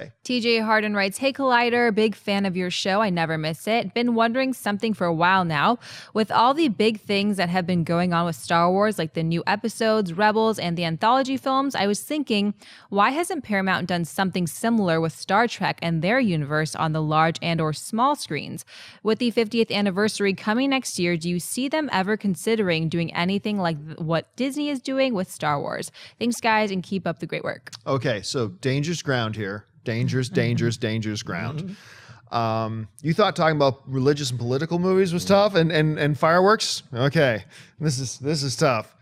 say. TJ Hardin writes, "Hey Collider, big fan of your show. I never miss it. Been wondering something for a while now. With all the big things that have been going on with Star Wars, like the new episodes, Rebels, and the anthology films, I was thinking, why hasn't Paramount done something similar with Star Trek and their universe on the large and or small screens? With the 50th anniversary coming next year, do you see them ever considering doing anything like what Disney is doing with Star Wars? Thanks, guys, and keep up the great work." Okay, so dangerous ground here. Dangerous ground. You thought talking about religious and political movies was tough and fireworks? Okay, this is tough.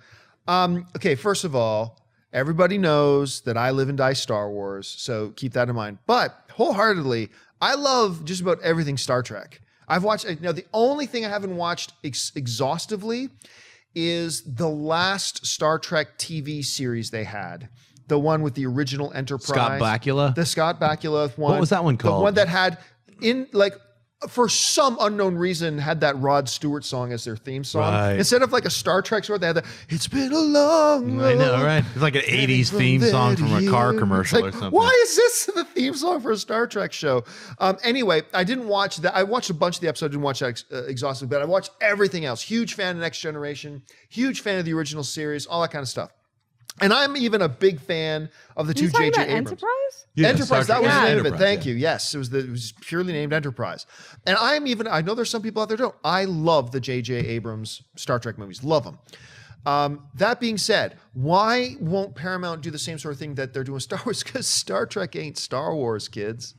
Okay, first of all, everybody knows that I live and die Star Wars, so keep that in mind. But wholeheartedly, I love just about everything Star Trek. I've watched, now the only thing I haven't watched exhaustively is the last Star Trek TV series they had. The one with the original Enterprise. Scott Bakula? The Scott Bakula one. What was that one called? The one that had, for some unknown reason, had that Rod Stewart song as their theme song. Right. Instead of like a Star Trek song, they had the, "It's been a long road." I know, right? It's like an 80s theme song from a car commercial or something. Why is this the theme song for a Star Trek show? Anyway, I didn't watch that. I watched a bunch of the episodes, didn't watch that exhaustively, but I watched everything else. Huge fan of Next Generation, huge fan of the original series, all that kind of stuff. And I'm even a big fan of the two J.J. Abrams. Enterprise? Yeah, Enterprise, that was the name of it. Thank you. you. Yes, it was purely named Enterprise. And I know there's some people out there who don't. I love the J.J. Abrams Star Trek movies. Love them. That being said, why won't Paramount do the same sort of thing that they're doing with Star Wars? Because Star Trek ain't Star Wars, kids.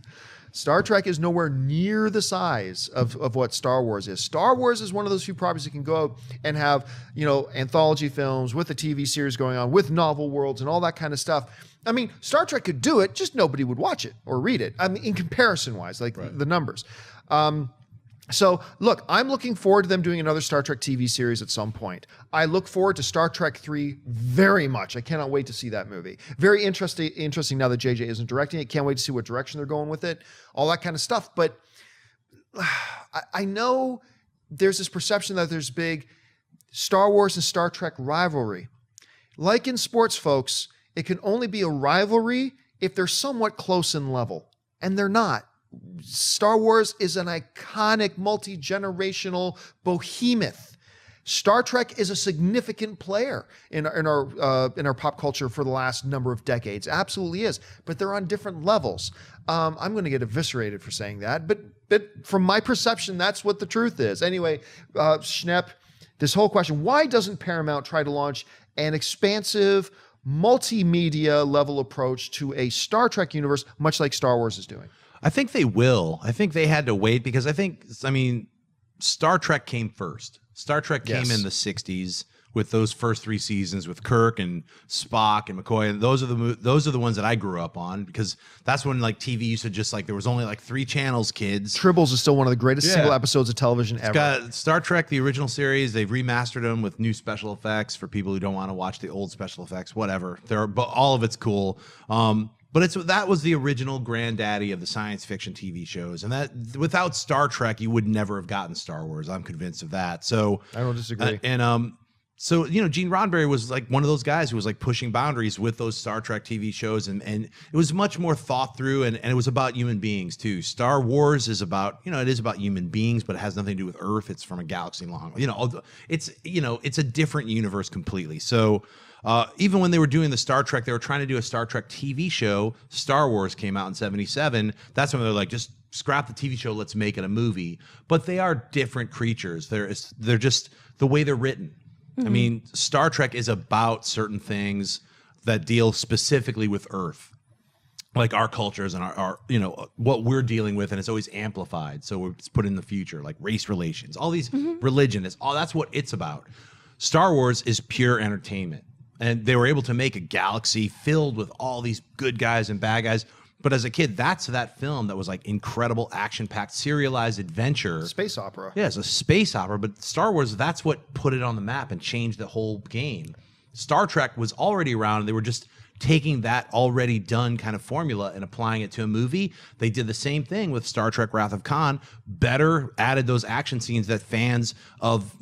Star Trek is nowhere near the size of what Star Wars is. Star Wars is one of those few properties that can go out and have, anthology films with a TV series going on, with novel worlds and all that kind of stuff. I mean, Star Trek could do it, just nobody would watch it or read it. I mean, in comparison-wise, the numbers. So, look, I'm looking forward to them doing another Star Trek TV series at some point. I look forward to Star Trek 3 very much. I cannot wait to see that movie. Very interesting now that JJ isn't directing it. Can't wait to see what direction they're going with it. All that kind of stuff. But I know there's this perception that there's big Star Wars and Star Trek rivalry. Like in sports, folks, it can only be a rivalry if they're somewhat close in level. And they're not. Star Wars is an iconic, multi-generational behemoth. Star Trek is a significant player in our pop culture for the last number of decades. Absolutely is. But they're on different levels. I'm going to get eviscerated for saying that. But from my perception, that's what the truth is. Anyway, Schnepp, this whole question, why doesn't Paramount try to launch an expansive, multimedia level approach to a Star Trek universe, much like Star Wars is doing? I think they will. I think they had to wait because Star Trek came first. Star Trek came in the 60s with those first 3 seasons with Kirk and Spock and McCoy. And those are the ones that I grew up on because that's when TV used to just there was only 3 channels, kids. Tribbles is still one of the greatest single episodes of television ever. Got Star Trek, the original series. They've remastered them with new special effects for people who don't want to watch the old special effects, whatever. But all of it's cool. But that was the original granddaddy of the science fiction TV shows. And that without Star Trek, you would never have gotten Star Wars. I'm convinced of that. So I don't disagree. So Gene Roddenberry was one of those guys who was pushing boundaries with those Star Trek TV shows. And it was much more thought through and it was about human beings too. Star Wars is about, it is about human beings, but it has nothing to do with Earth. It's from a galaxy long, it's a different universe completely. So, even when they were doing the Star Trek, they were trying to do a Star Trek TV show. Star Wars came out in 1977. That's when they're just scrap the TV show. Let's make it a movie. But they are different creatures. They're just the way they're written. Mm-hmm. I mean, Star Trek is about certain things that deal specifically with Earth, like our cultures and our what we're dealing with, and it's always amplified. So it's put in the future, like race relations, all these religion is all. That's what it's about. Star Wars is pure entertainment. And they were able to make a galaxy filled with all these good guys and bad guys. But as a kid, that's that film that was incredible, action-packed, serialized adventure. Space opera. Yeah, it's a space opera. But Star Wars, that's what put it on the map and changed the whole game. Star Trek was already around, and they were just taking that already done kind of formula and applying it to a movie. They did the same thing with Star Trek Wrath of Khan, better added those action scenes that fans of,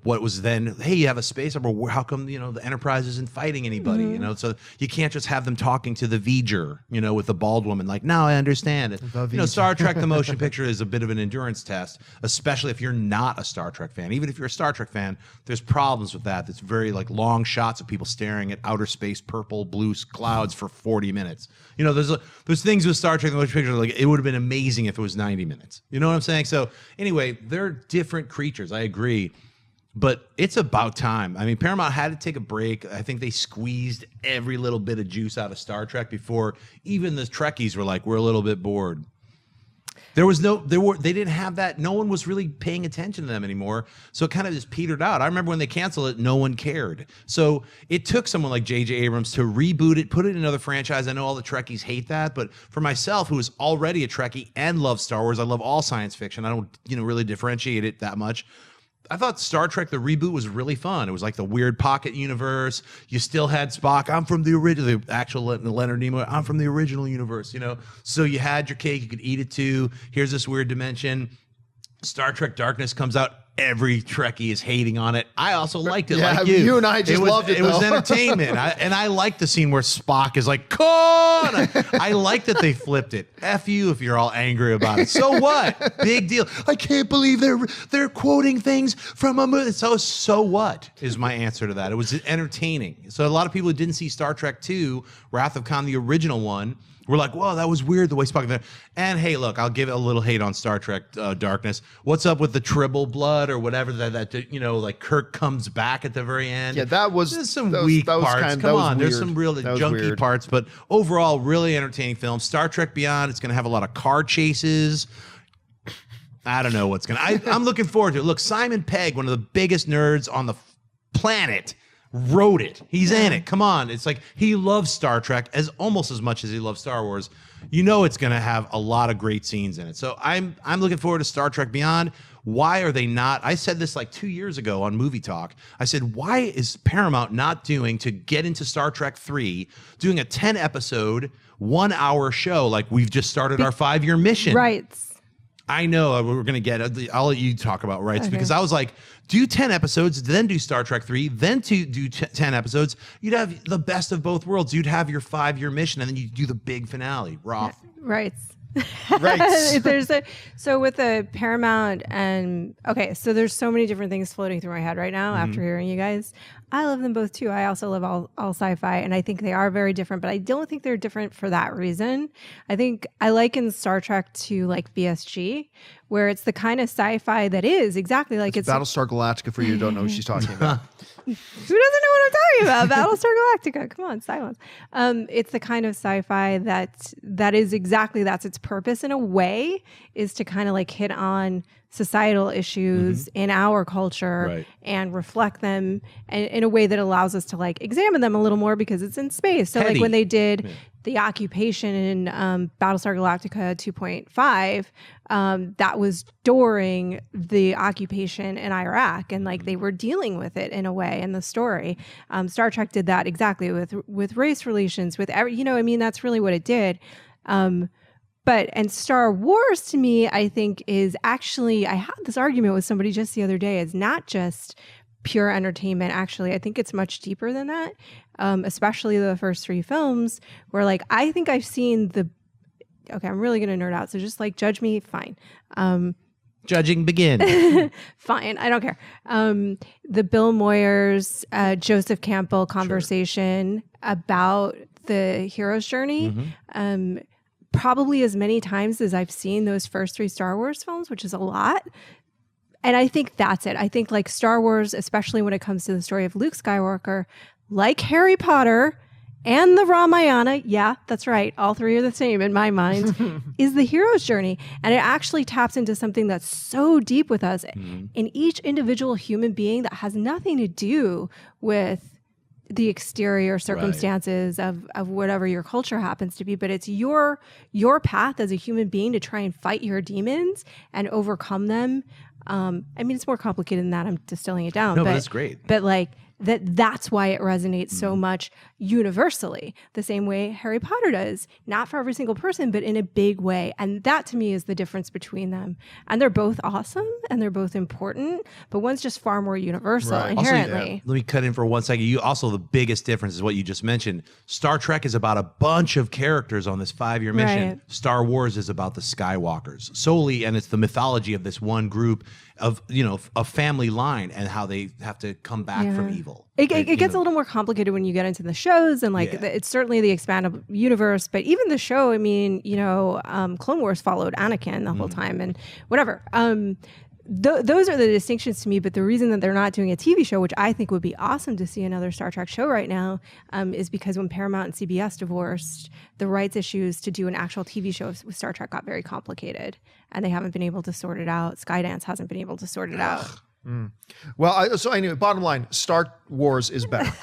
what was then, hey, you have a space opera, how come, the Enterprise isn't fighting anybody, so you can't just have them talking to the V'ger, with the bald woman, like, now I understand it. Star Trek, the motion picture is a bit of an endurance test, especially if you're not a Star Trek fan. Even if you're a Star Trek fan, there's problems with that. It's very like long shots of people staring at outer space, purple, blue clouds for 40 minutes. There's things with Star Trek, the motion picture, like it would have been amazing if it was 90 minutes. You know what I'm saying? So anyway, they're different creatures. I agree. But it's about time. I mean, Paramount had to take a break. I think they squeezed every little bit of juice out of Star Trek before even the Trekkies were like, we're a little bit bored. They didn't have that. No one was really paying attention to them anymore. So it kind of just petered out. I remember when they canceled it, no one cared. So it took someone like J.J. Abrams to reboot it, put it in another franchise. I know all the Trekkies hate that, but for myself, who is already a Trekkie and loves Star Wars, I love all science fiction. I don't, really differentiate it that much. I thought Star Trek, the reboot, was really fun. It was like the weird pocket universe. You still had Spock. I'm from the original, the actual Leonard Nimoy. I'm from the original universe, So you had your cake. You could eat it too. Here's this weird dimension. Star Trek Darkness comes out. Every Trekkie is hating on it. I also liked it, like you. You and I just loved it. It was entertainment. I liked the scene where Spock is like, "Con!" I like that they flipped it. F you if you're all angry about it. So what? Big deal. I can't believe they're quoting things from a movie. So what is my answer to that? It was entertaining. So a lot of people who didn't see Star Trek 2, Wrath of Khan, the original one, we're like, whoa, that was weird the way Spock there. And hey, look, I'll give it a little hate on Star Trek Darkness. What's up with the tribble blood or whatever that like Kirk comes back at the very end? Yeah, there's some weak parts. Come on, there's some real junky parts, but overall, really entertaining film. Star Trek Beyond, it's going to have a lot of car chases. I don't know what's going to. I'm looking forward to it. Look, Simon Pegg, one of the biggest nerds on the planet, wrote it. He's in it. Come on. It's like he loves Star Trek almost as much as he loves Star Wars. It's going to have a lot of great scenes in it. So I'm looking forward to Star Trek Beyond. Why are they not? I said this like 2 years ago on Movie Talk. I said, why is Paramount not doing to get into Star Trek 3, doing a 10-episode, 1-hour show like we've just started our 5-year mission? Rights. I know we're going to get it. I'll let you talk about rights because I was like, do 10 episodes, then do Star Trek 3, then do 10 episodes. You'd have the best of both worlds. You'd have your 5-year mission, and then you do the big finale. Roth. Rights. Right. So with the Paramount so there's so many different things floating through my head right now after hearing you guys. I love them both too. I also love all sci-fi, and I think they are very different, but I don't think they're different for that reason. I think I liken Star Trek to like BSG, where it's the kind of sci-fi that is exactly like it's Battlestar Galactica for you who don't know what she's talking about. Who doesn't know what I'm talking about? Battlestar Galactica. Come on, silence. It's the kind of sci-fi that is exactly that's its purpose in a way, is to kind of like hit on societal issues in our culture and reflect them in a way that allows us to like examine them a little more because it's in space. So like when they did the occupation in Battlestar Galactica 2.5, that was during the occupation in Iraq, and like they were dealing with it in a way in the story. Star Trek did that exactly with race relations, with that's really what it did. And Star Wars to me, I think is actually, I had this argument with somebody just the other day. It's not just pure entertainment. Actually, I think it's much deeper than that. Especially the first 3 films where like, I think I've seen okay, I'm really going to nerd out. So just like judge me. Fine. Judging begin. Fine. I don't care. The Bill Moyers, Joseph Campbell conversation about the hero's journey. Probably as many times as I've seen those first 3 Star Wars films, which is a lot. And I think that's it. I think like Star Wars, especially when it comes to the story of Luke Skywalker, like Harry Potter and the Ramayana, yeah, that's right, all 3 are the same in my mind, is the hero's journey. And it actually taps into something that's so deep with us in each individual human being that has nothing to do with the exterior circumstances of whatever your culture happens to be, but it's your path as a human being to try and fight your demons and overcome them. I mean, it's more complicated than that. I'm distilling it down. No, but it's great. But like that's why it resonates so much universally, the same way Harry Potter does. Not for every single person, but in a big way. And that to me is the difference between them. And they're both awesome and they're both important, but one's just far more universal inherently. Let me cut in for 1 second. You also, the biggest difference is what you just mentioned. Star Trek is about a bunch of characters on this 5-year mission. Right. Star Wars is about the Skywalkers solely, and it's the mythology of this one group of, a family line and how they have to come back from evil. It gets a little more complicated when you get into the shows, and it's certainly the expanded universe, but even the show, I mean, Clone Wars followed Anakin the whole time and whatever. Those are the distinctions to me, but the reason that they're not doing a TV show, which I think would be awesome to see another Star Trek show right now, is because when Paramount and CBS divorced, the rights issues to do an actual TV show with Star Trek got very complicated, and they haven't been able to sort it out. Skydance hasn't been able to sort it out. Well, so anyway, bottom line, Star Wars is better.